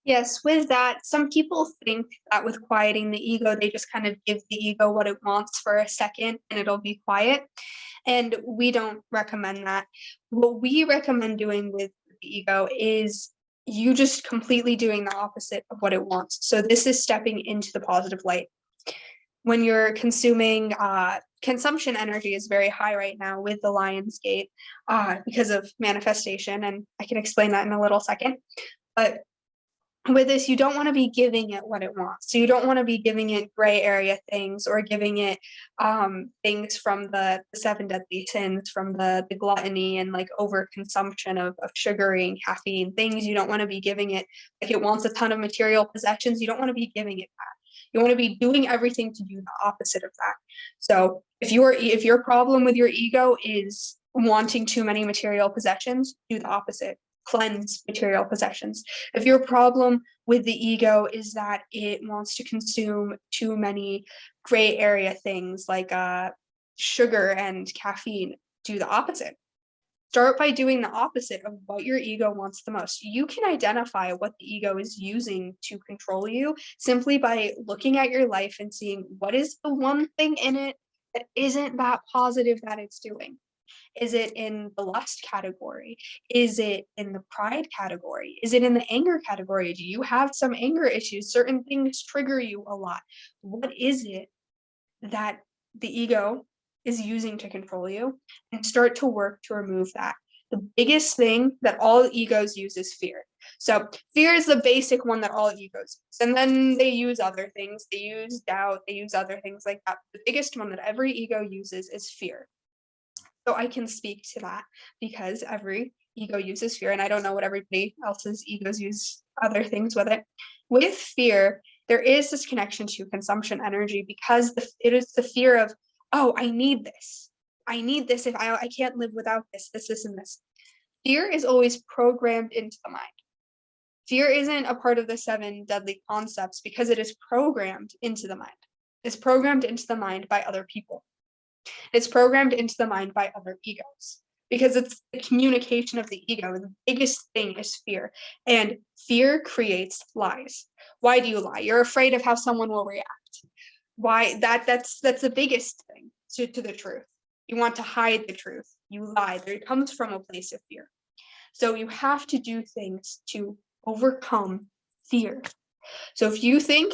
Yes, with that, some people think that with quieting the ego, they just kind of give the ego what it wants for a second and it'll be quiet. And we don't recommend that. What we recommend doing with the ego is you just completely doing the opposite of what it wants. So this is stepping into the positive light. When you're consuming consumption energy is very high right now with the Lion's Gate because of manifestation, and I can explain that in a little second. But with this, you don't want to be giving it what it wants. So you don't want to be giving it gray area things or giving it things from the seven deadly sins, from the gluttony and like overconsumption of sugary and caffeine things. You don't want to be giving it like it wants a ton of material possessions. You don't want to be giving it that. You want to be doing everything to do the opposite of that. So if your problem with your ego is wanting too many material possessions, do the opposite. Cleanse material possessions. If your problem with the ego is that it wants to consume too many gray area things like sugar and caffeine, do the opposite. Start by doing the opposite of what your ego wants the most. You can identify what the ego is using to control you simply by looking at your life and seeing what is the one thing in it that isn't that positive that it's doing. Is it in the lust category? Is it in the pride category? Is it in the anger category? Do you have some anger issues? Certain things trigger you a lot. What is it that the ego is using to control you? And start to work to remove that. The biggest thing that all egos use is fear. So fear is the basic one that all egos use. And then they use other things. They use doubt. They use other things like that. The biggest one that every ego uses is fear. So I can speak to that because every ego uses fear, and I don't know what everybody else's egos use other things with it. With fear, there is this connection to consumption energy because it is the fear of, oh, I need this. I need this if I can't live without this, and this. Fear is always programmed into the mind. Fear isn't a part of the seven deadly concepts because it is programmed into the mind. It's programmed into the mind by other people. It's programmed into the mind by other egos because it's the communication of the ego. The biggest thing is fear, and fear creates lies. Why do you lie? You're afraid of how someone will react. Why that's the biggest thing to the truth. You want to hide the truth. You lie. It comes from a place of fear. So you have to do things to overcome fear. So if you think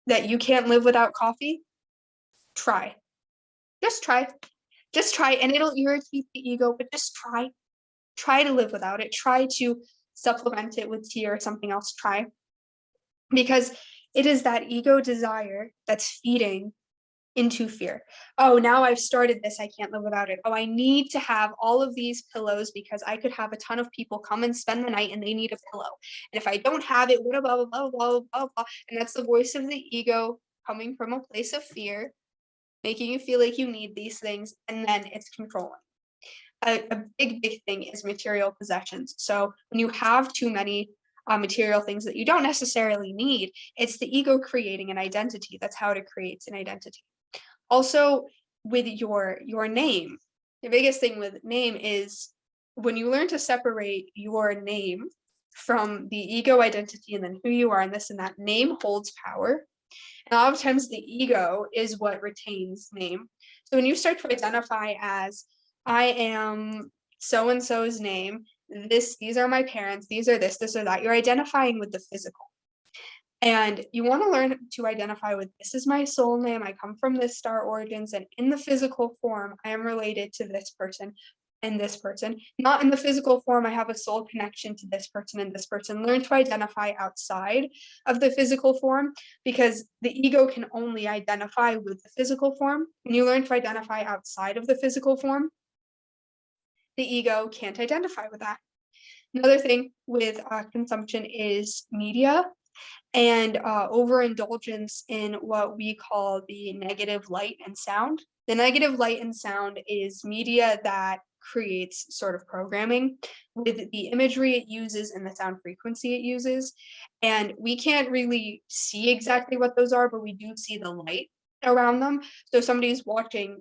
that you can't live without coffee, try. Just try. Just try, and it'll irritate the ego, but just try. Try to live without it. Try to supplement it with tea or something else. Try. Because it is that ego desire that's feeding into fear. Oh, now I've started this. I can't live without it. Oh, I need to have all of these pillows because I could have a ton of people come and spend the night and they need a pillow. And if I don't have it, blah, blah, blah, blah, blah, blah, blah. And that's the voice of the ego coming from a place of fear, making you feel like you need these things, and then it's controlling. A big thing is material possessions. So when you have too many material things that you don't necessarily need, it's the ego creating an identity. That's how it creates an identity. Also, with your name, the biggest thing with name is when you learn to separate your name from the ego identity and then who you are and this and that, name holds power. And a lot of times the ego is what retains name. So when you start to identify as I am so and so's name, these are my parents, these are this or that, you're identifying with the physical. And you want to learn to identify with this is my soul name, I come from this star origins, and in the physical form, I am related to this person and this person. Not in the physical form, I have a soul connection to this person and this person. Learn to identify outside of the physical form because the ego can only identify with the physical form. When you learn to identify outside of the physical form, the ego can't identify with that. Another thing with consumption is media and overindulgence in what we call the negative light and sound. The negative light and sound is media that creates sort of programming with the imagery it uses and the sound frequency it uses. And we can't really see exactly what those are, but we do see the light around them. So if somebody's watching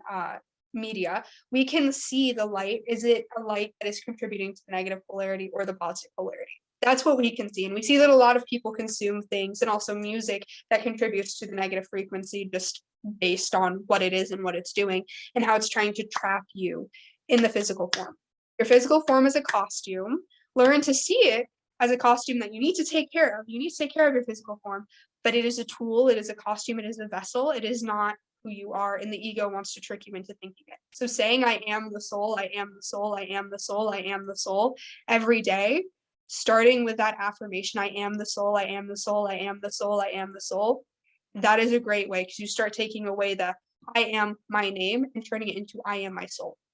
media, we can see the light. Is it a light that is contributing to the negative polarity or the positive polarity? That's what we can see, and we see that a lot of people consume things and also music that contributes to the negative frequency just based on what it is and what it's doing and how it's trying to trap you in the physical form. Your physical form is a costume. Learn to see it as a costume that you need to take care of. You need to take care of your physical form, but it is a tool, it is a costume, it is a vessel. It is not who you are, and the ego wants to trick you into thinking it. So saying I am the soul, I am the soul, I am the soul, I am the soul every day, starting with that affirmation, I am the soul, I am the soul, I am the soul, I am the soul. That is a great way because you start taking away the I am my name and turning it into I am my soul.